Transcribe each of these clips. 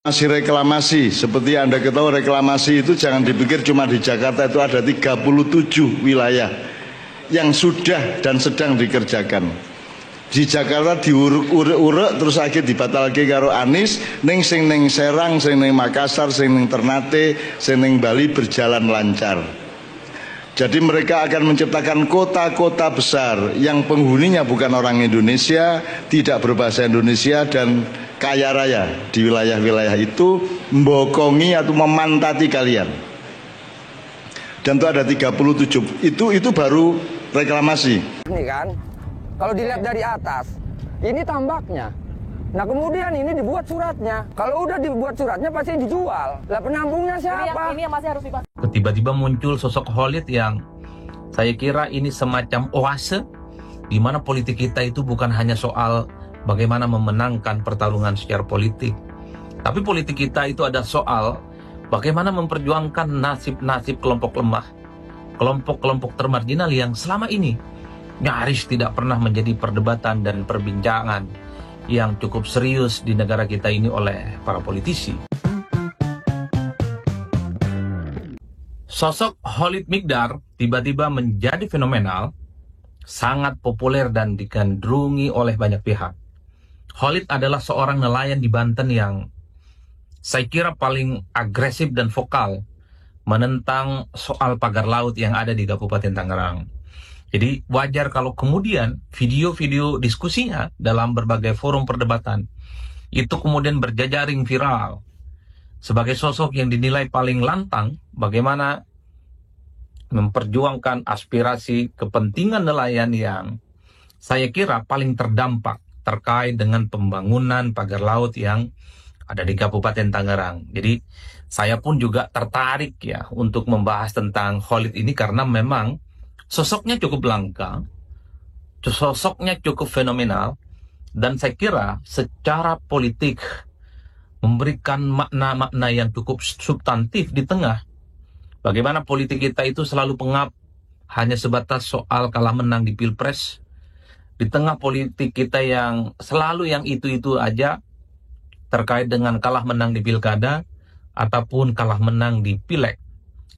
Masih reklamasi, seperti Anda ketahui reklamasi itu jangan dipikir cuma di Jakarta, itu ada 37 wilayah yang sudah dan sedang dikerjakan. Di Jakarta diurek-urek terus akhirnya dibatalke karo Anies, ning sing ning Serang, sing ning Makassar, sing ning Ternate, sing ning Bali berjalan lancar. Jadi mereka akan menciptakan kota-kota besar yang penghuninya bukan orang Indonesia, tidak berbahasa Indonesia dan kaya raya di wilayah-wilayah itu, membokongi atau memantati kalian. Dan itu ada 37. Itu baru reklamasi. Ini kan, kalau dilihat dari atas, ini tambaknya. Nah kemudian ini dibuat suratnya. Kalau udah dibuat suratnya pasti dijual. Lah penampungnya siapa? Ini yang masih harus dipastikan. Tiba-tiba muncul sosok Khalid yang saya kira ini semacam oase di mana politik kita itu bukan hanya soal bagaimana memenangkan pertarungan secara politik, tapi politik kita itu ada soal bagaimana memperjuangkan nasib-nasib kelompok lemah, kelompok-kelompok termarginal yang selama ini nyaris tidak pernah menjadi perdebatan dan perbincangan yang cukup serius di negara kita ini oleh para politisi. Sosok Khalid Miqdar tiba-tiba menjadi fenomenal, sangat populer dan digandrungi oleh banyak pihak. Khalid adalah seorang nelayan di Banten yang saya kira paling agresif dan vokal menentang soal pagar laut yang ada di Kabupaten Tangerang. Jadi wajar kalau kemudian video-video diskusinya dalam berbagai forum perdebatan itu kemudian berjejaring viral. Sebagai sosok yang dinilai paling lantang bagaimana memperjuangkan aspirasi kepentingan nelayan yang saya kira paling terdampak terkait dengan pembangunan pagar laut yang ada di Kabupaten Tangerang. Jadi saya pun juga tertarik ya untuk membahas tentang Khalid ini karena memang sosoknya cukup langka, sosoknya cukup fenomenal, dan saya kira secara politik memberikan makna-makna yang cukup substantif di tengah bagaimana politik kita itu selalu pengap hanya sebatas soal kalah menang di Pilpres, di tengah politik kita yang selalu yang itu-itu aja terkait dengan kalah menang di Pilkada ataupun kalah menang di Pileg.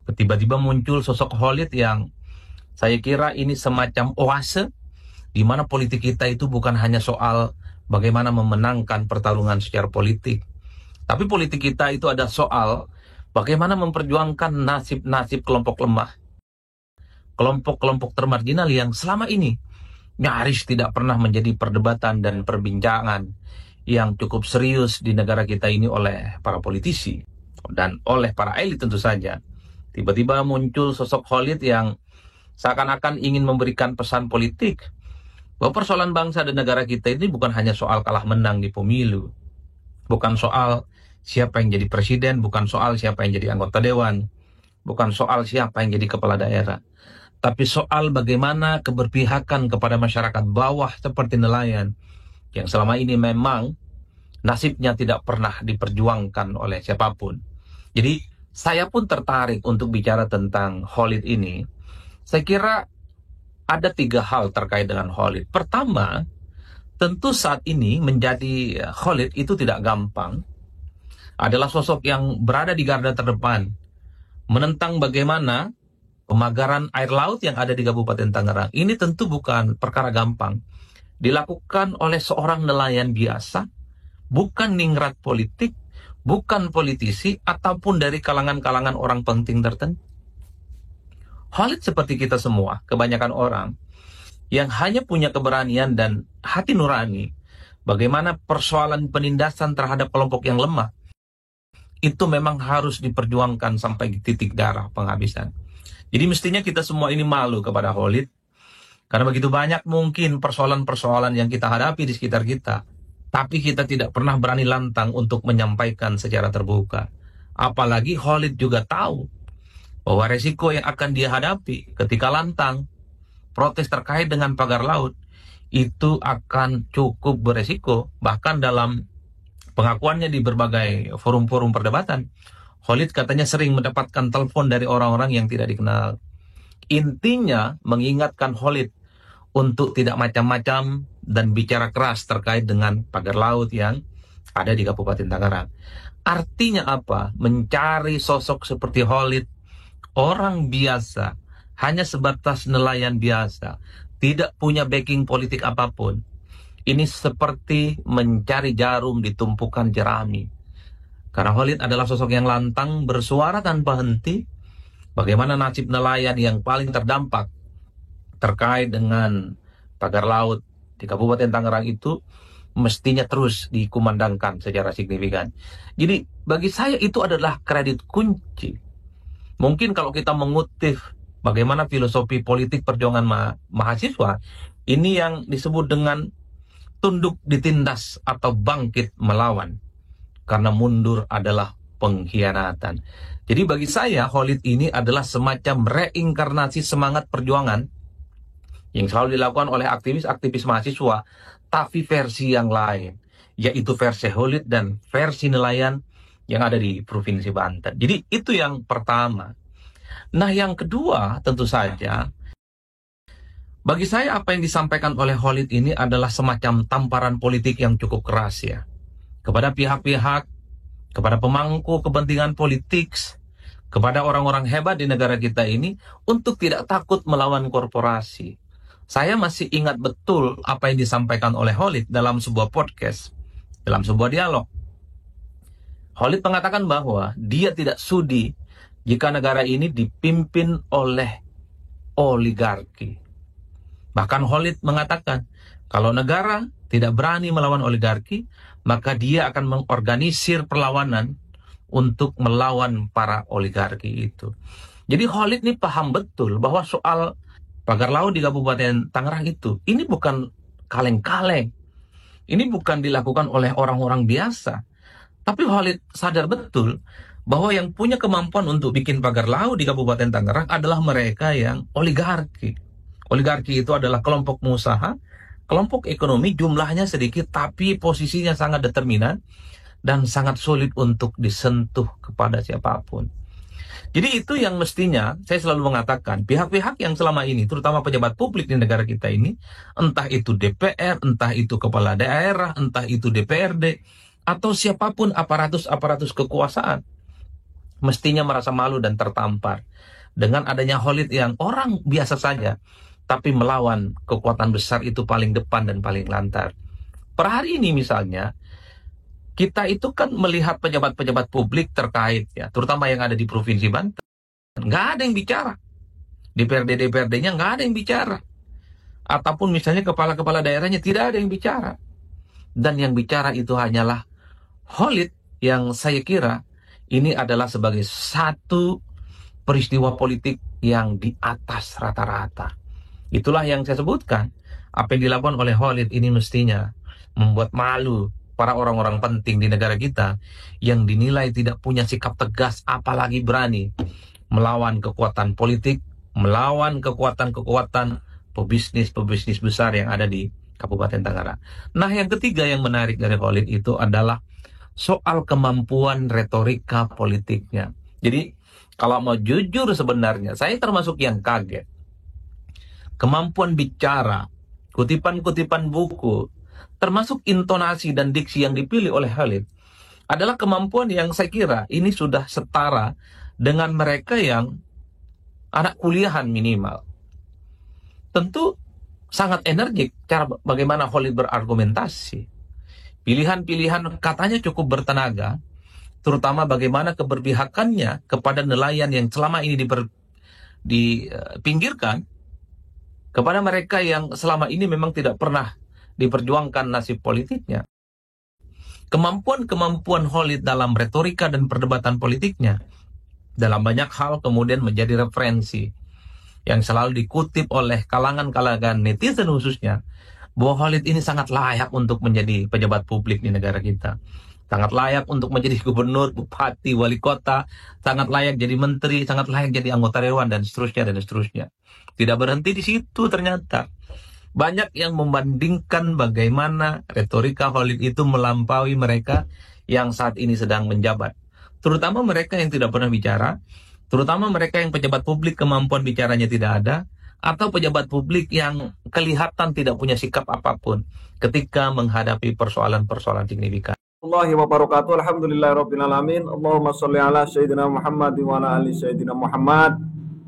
Tiba-tiba muncul sosok Khalid yang saya kira ini semacam oase di mana politik kita itu bukan hanya soal bagaimana memenangkan pertarungan secara politik, tapi politik kita itu ada soal bagaimana memperjuangkan nasib-nasib kelompok lemah, kelompok-kelompok termarginal yang selama ini nyaris tidak pernah menjadi perdebatan dan perbincangan yang cukup serius di negara kita ini oleh para politisi dan oleh para elit tentu saja. Tiba-tiba muncul sosok Khalid yang seakan-akan ingin memberikan pesan politik bahwa persoalan bangsa dan negara kita ini bukan hanya soal kalah menang di pemilu, bukan soal siapa yang jadi presiden, bukan soal siapa yang jadi anggota dewan, bukan soal siapa yang jadi kepala daerah, tapi soal bagaimana keberpihakan kepada masyarakat bawah seperti nelayan yang selama ini memang nasibnya tidak pernah diperjuangkan oleh siapapun. Jadi saya pun tertarik untuk bicara tentang Khalid ini. Saya kira ada 3 hal terkait dengan Khalid. Pertama, tentu saat ini menjadi Khalid itu tidak gampang. Adalah sosok yang berada di garda terdepan menentang bagaimana pemagaran air laut yang ada di Kabupaten Tangerang. Ini tentu bukan perkara gampang. Dilakukan oleh seorang nelayan biasa, bukan ningrat politik, bukan politisi, ataupun dari kalangan-kalangan orang penting tertentu. Khalid seperti kita semua, kebanyakan orang yang hanya punya keberanian dan hati nurani bagaimana persoalan penindasan terhadap kelompok yang lemah itu memang harus diperjuangkan sampai titik darah penghabisan. Jadi mestinya kita semua ini malu kepada Khalid karena begitu banyak mungkin persoalan-persoalan yang kita hadapi di sekitar kita, tapi kita tidak pernah berani lantang untuk menyampaikan secara terbuka. Apalagi Khalid juga tahu bahwa resiko yang akan dia hadapi ketika lantang protes terkait dengan pagar laut itu akan cukup beresiko. Bahkan dalam pengakuannya di berbagai forum-forum perdebatan, Khalid katanya sering mendapatkan telepon dari orang-orang yang tidak dikenal. Intinya mengingatkan Khalid untuk tidak macam-macam dan bicara keras terkait dengan pagar laut yang ada di Kabupaten Tangerang. Artinya apa? Mencari sosok seperti Khalid, orang biasa, hanya sebatas nelayan biasa, tidak punya backing politik apapun. Ini seperti mencari jarum di tumpukan jerami. Karena Khalid adalah sosok yang lantang, bersuara tanpa henti. Bagaimana nasib nelayan yang paling terdampak terkait dengan pagar laut di Kabupaten Tangerang itu mestinya terus dikumandangkan secara signifikan. Jadi bagi saya itu adalah kredit kunci. Mungkin kalau kita mengutip bagaimana filosofi politik perjuangan mahasiswa, ini yang disebut dengan tunduk ditindas atau bangkit melawan. Karena mundur adalah pengkhianatan. Jadi bagi saya Khalid ini adalah semacam reinkarnasi semangat perjuangan yang selalu dilakukan oleh aktivis-aktivis mahasiswa, tapi versi yang lain, yaitu versi Khalid dan versi nelayan yang ada di Provinsi Banten. Jadi itu yang pertama. Nah yang kedua tentu saja, bagi saya apa yang disampaikan oleh Khalid ini adalah semacam tamparan politik yang cukup keras ya. Kepada pihak-pihak, kepada pemangku kepentingan politik, kepada orang-orang hebat di negara kita ini untuk tidak takut melawan korporasi. Saya masih ingat betul apa yang disampaikan oleh Khalid dalam sebuah podcast, dalam sebuah dialog. Khalid mengatakan bahwa dia tidak sudi jika negara ini dipimpin oleh oligarki. Bahkan Khalid mengatakan, kalau negara tidak berani melawan oligarki, maka dia akan mengorganisir perlawanan untuk melawan para oligarki itu. Jadi Khalid ini paham betul bahwa soal pagar laut di Kabupaten Tangerang itu, ini bukan kaleng-kaleng. Ini bukan dilakukan oleh orang-orang biasa. Tapi Khalid sadar betul bahwa yang punya kemampuan untuk bikin pagar laut di Kabupaten Tangerang adalah mereka yang oligarki. Oligarki itu adalah kelompok pengusaha, kelompok ekonomi, jumlahnya sedikit tapi posisinya sangat determinan dan sangat sulit untuk disentuh kepada siapapun. Jadi itu yang mestinya saya selalu mengatakan pihak-pihak yang selama ini, terutama pejabat publik di negara kita ini, entah itu DPR, entah itu kepala daerah, entah itu DPRD, atau siapapun aparatus-aparatus kekuasaan, mestinya merasa malu dan tertampar dengan adanya Khalid yang orang biasa saja, tapi melawan kekuatan besar itu paling depan dan paling lantar. Per hari ini misalnya, kita itu kan melihat pejabat-pejabat publik terkait, ya, terutama yang ada di Provinsi Banten, nggak ada yang bicara. DPRD-DPRD-nya nggak ada yang bicara. Ataupun misalnya kepala-kepala daerahnya tidak ada yang bicara. Dan yang bicara itu hanyalah Khalid, yang saya kira ini adalah sebagai satu peristiwa politik yang di atas rata-rata. Itulah yang saya sebutkan. Apa yang dilakukan oleh Khalid ini mestinya membuat malu para orang-orang penting di negara kita yang dinilai tidak punya sikap tegas, apalagi berani melawan kekuatan politik, melawan kekuatan-kekuatan pebisnis besar yang ada di Kabupaten Tangerang. Nah, yang ketiga yang menarik dari Khalid itu adalah soal kemampuan retorika politiknya. Jadi, kalau mau jujur sebenarnya, saya termasuk yang kaget. Kemampuan bicara, kutipan-kutipan buku, termasuk intonasi dan diksi yang dipilih oleh Khalid, adalah kemampuan yang saya kira ini sudah setara dengan mereka yang anak kuliahan minimal. Tentu sangat energik cara bagaimana Khalid berargumentasi. Pilihan-pilihan katanya cukup bertenaga, terutama bagaimana keberpihakannya kepada nelayan yang selama ini dipinggirkan, kepada mereka yang selama ini memang tidak pernah diperjuangkan nasib politiknya. Kemampuan-kemampuan Khalid dalam retorika dan perdebatan politiknya dalam banyak hal kemudian menjadi referensi yang selalu dikutip oleh kalangan-kalangan netizen khususnya, bahwa Khalid ini sangat layak untuk menjadi pejabat publik di negara kita. Sangat layak untuk menjadi gubernur, bupati, wali kota, sangat layak jadi menteri, sangat layak jadi anggota dewan, dan seterusnya, dan seterusnya. Tidak berhenti di situ ternyata. Banyak yang membandingkan bagaimana retorika Khalid itu melampaui mereka yang saat ini sedang menjabat. Terutama mereka yang tidak pernah bicara, terutama mereka yang pejabat publik kemampuan bicaranya tidak ada, atau pejabat publik yang kelihatan tidak punya sikap apapun ketika menghadapi persoalan-persoalan signifikan. Warahmatullahi wabarakatuh. Alhamdulillahirabbil alamin. Allahumma sholli ala sayyidina Muhammad wa ala ali sayyidina Muhammad.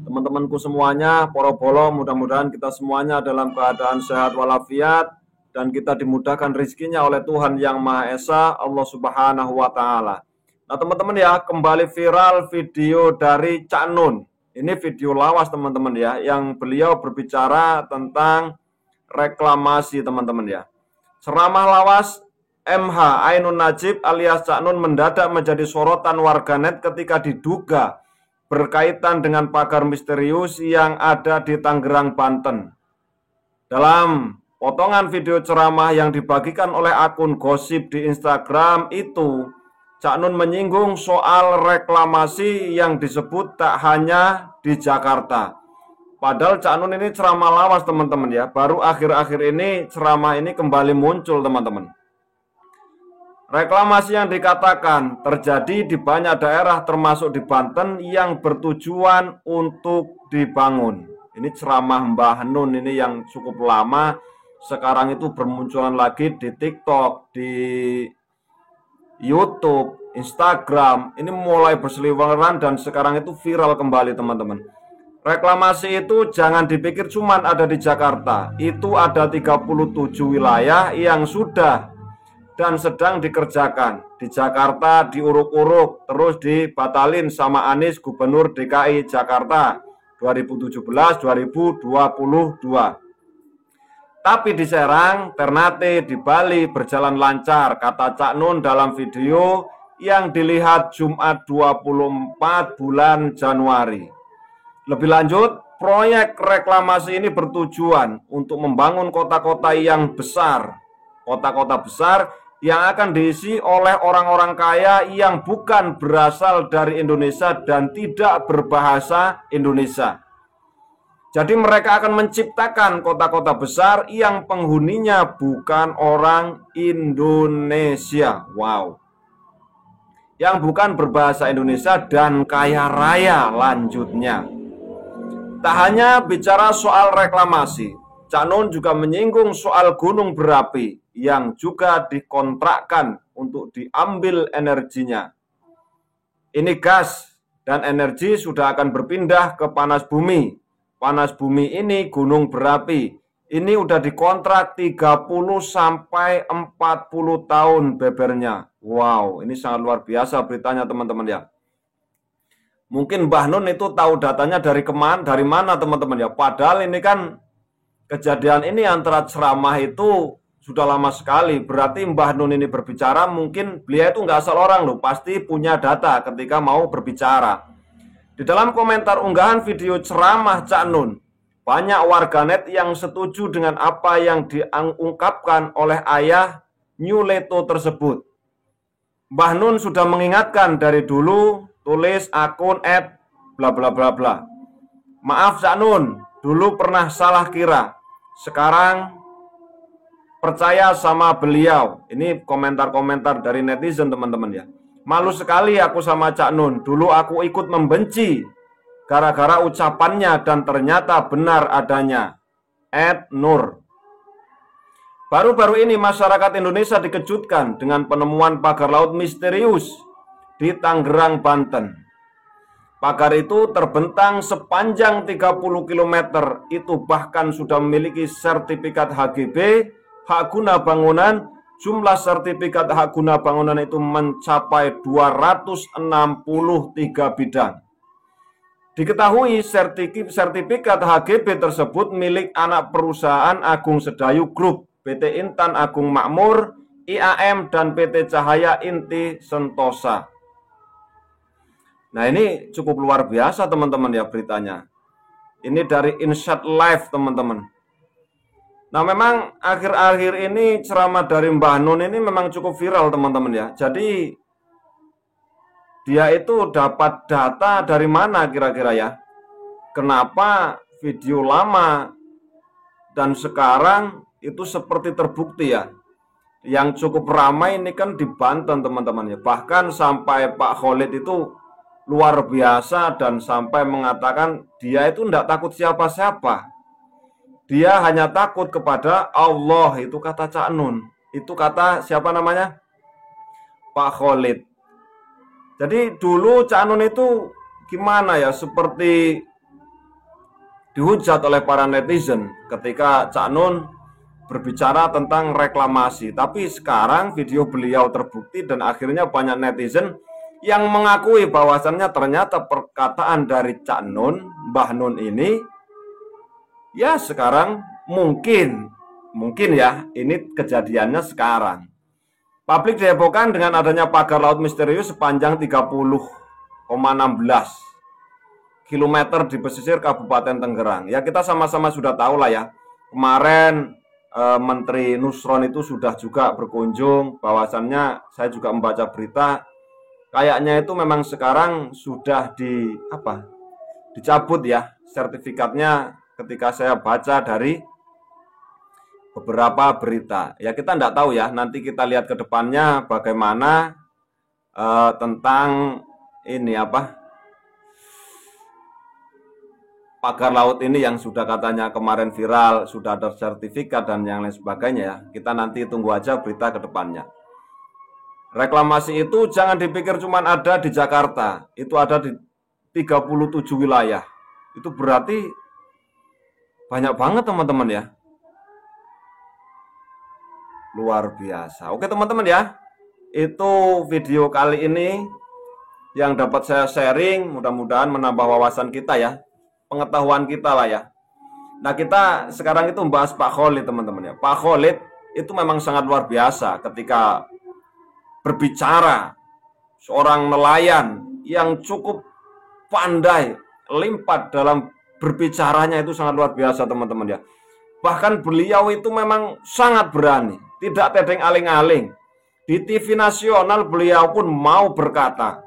Teman-temanku semuanya, para bolo, mudah-mudahan kita semuanya dalam keadaan sehat walafiat dan kita dimudahkan rezekinya oleh Tuhan yang Maha Esa, Allah Subhanahu wa taala. Nah, teman-teman ya, kembali viral video dari Cak Nun. Ini video lawas teman-teman ya, yang beliau berbicara tentang reklamasi teman-teman ya. Ceramah lawas MH Ainun Najib alias Cak Nun mendadak menjadi sorotan warganet ketika diduga berkaitan dengan pagar misterius yang ada di Tangerang, Banten. Dalam potongan video ceramah yang dibagikan oleh akun gosip di Instagram itu, Cak Nun menyinggung soal reklamasi yang disebut tak hanya di Jakarta. Padahal Cak Nun ini ceramah lawas teman-teman ya, baru akhir-akhir ini ceramah ini kembali muncul teman-teman. Reklamasi yang dikatakan terjadi di banyak daerah termasuk di Banten yang bertujuan untuk dibangun. Ini ceramah Mbah Nun ini yang cukup lama, sekarang itu bermunculan lagi di TikTok, di YouTube, Instagram. Ini mulai berseliweran dan sekarang itu viral kembali teman-teman. Reklamasi itu jangan dipikir cuman ada di Jakarta. Itu ada 37 wilayah yang sudah dan sedang dikerjakan. Di Jakarta diuruk-uruk, terus dibatalin sama Anies Gubernur DKI Jakarta 2017-2022. Tapi di Serang, Ternate, di Bali berjalan lancar, kata Cak Nun dalam video yang dilihat Jumat 24 bulan Januari. Lebih lanjut, proyek reklamasi ini bertujuan untuk membangun kota-kota yang besar. Kota-kota besar yang akan diisi oleh orang-orang kaya yang bukan berasal dari Indonesia dan tidak berbahasa Indonesia. Jadi mereka akan menciptakan kota-kota besar yang penghuninya bukan orang Indonesia. Wow. Yang bukan berbahasa Indonesia dan kaya raya lanjutnya. Tak hanya bicara soal reklamasi, Cak Nun juga menyinggung soal gunung berapi yang juga dikontrakkan untuk diambil energinya. Ini gas dan energi sudah akan berpindah ke panas bumi. Panas bumi ini gunung berapi. Ini udah dikontrak 30 sampai 40 tahun bebernya. Wow, ini sangat luar biasa beritanya teman-teman ya. Mungkin Mbah Nun itu tahu datanya dari mana teman-teman ya. Padahal ini kan kejadian ini antara ceramah itu sudah lama sekali. Berarti Mbah Nun ini berbicara, mungkin beliau itu nggak asal orang loh, pasti punya data ketika mau berbicara. Di dalam komentar unggahan video ceramah Cak Nun, banyak warganet yang setuju dengan apa yang diungkapkan oleh ayah New Leto tersebut. Mbah Nun sudah mengingatkan dari dulu, tulis akun @ bla bla bla bla. Maaf Cak Nun, dulu pernah salah kira. Sekarang percaya sama beliau. Ini komentar-komentar dari netizen teman-teman ya. Malu sekali aku sama Cak Nun. Dulu aku ikut membenci gara-gara ucapannya dan ternyata benar adanya. @Nur. Baru-baru ini masyarakat Indonesia dikejutkan dengan penemuan pagar laut misterius di Tangerang, Banten. Pagar itu terbentang sepanjang 30 km, itu bahkan sudah memiliki sertifikat HGB, hak guna bangunan. Jumlah sertifikat hak guna bangunan itu mencapai 263 bidang. Diketahui sertifikat HGB tersebut milik anak perusahaan Agung Sedayu Group, PT Intan Agung Makmur, IAM, dan PT Cahaya Inti Sentosa. Nah ini cukup luar biasa teman-teman ya beritanya. Ini dari Insight Live teman-teman. Nah memang akhir-akhir ini ceramah dari Mbah Nun ini memang cukup viral teman-teman ya. Jadi dia itu dapat data dari mana kira-kira ya? Kenapa video lama dan sekarang itu seperti terbukti ya? Yang cukup ramai ini kan di Banten teman-teman ya. Bahkan sampai Pak Khalid itu luar biasa dan sampai mengatakan dia itu tidak takut siapa-siapa. Dia hanya takut kepada Allah, itu kata Cak Nun. Itu kata siapa namanya? Pak Khalid. Jadi dulu Cak Nun itu gimana ya, seperti dihujat oleh para netizen ketika Cak Nun berbicara tentang reklamasi. Tapi sekarang video beliau terbukti dan akhirnya banyak netizen yang mengakui bahwasannya ternyata perkataan dari Cak Nun, Mbah Nun ini, ya sekarang mungkin ya ini kejadiannya sekarang. Publik dihebohkan dengan adanya pagar laut misterius sepanjang 30,16 km di pesisir Kabupaten Tangerang. Ya kita sama-sama sudah tahu lah ya. Kemarin Menteri Nusron itu sudah juga berkunjung, bahwasannya saya juga membaca berita. Kayaknya itu memang sekarang sudah dicabut ya sertifikatnya ketika saya baca dari beberapa berita. Ya kita tidak tahu ya, nanti kita lihat ke depannya bagaimana tentang ini pagar laut ini yang sudah katanya kemarin viral, sudah ada sertifikat dan yang lain sebagainya ya. Kita nanti tunggu aja berita ke depannya. Reklamasi itu jangan dipikir cuma ada di Jakarta, itu ada di 37 wilayah. Itu berarti banyak banget teman-teman ya. Luar biasa. Oke teman-teman ya, itu video kali ini yang dapat saya sharing, mudah-mudahan menambah wawasan kita ya, pengetahuan kita lah ya. Nah kita sekarang itu membahas Pak Khalid teman-teman ya. Pak Khalid itu memang sangat luar biasa ketika berbicara, seorang nelayan yang cukup pandai, limpat dalam berbicaranya, itu sangat luar biasa teman-teman ya. Bahkan beliau itu memang sangat berani, tidak tedeng aling-aling. Di TV nasional beliau pun mau berkata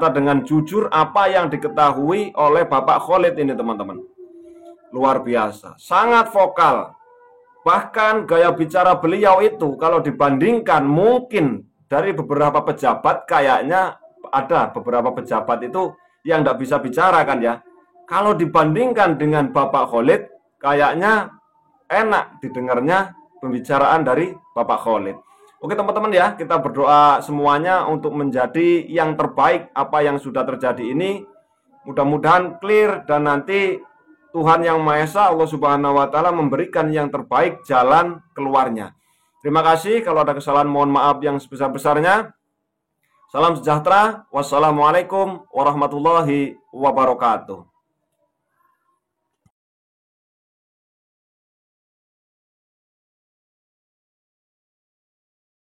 dengan jujur apa yang diketahui oleh Bapak Khalid ini teman-teman. Luar biasa, sangat vokal. Bahkan gaya bicara beliau itu kalau dibandingkan mungkin dari beberapa pejabat, kayaknya ada beberapa pejabat itu yang tidak bisa bicara kan ya. Kalau dibandingkan dengan Bapak Khalid, kayaknya enak didengarnya pembicaraan dari Bapak Khalid. Oke teman-teman ya, kita berdoa semuanya untuk menjadi yang terbaik apa yang sudah terjadi ini. Mudah-mudahan clear dan nanti Tuhan Yang Maha Esa, Allah Subhanahu wa Ta'ala, memberikan yang terbaik jalan keluarnya. Terima kasih, kalau ada kesalahan mohon maaf yang sebesar-besarnya. Salam sejahtera. Wassalamualaikum warahmatullahi wabarakatuh.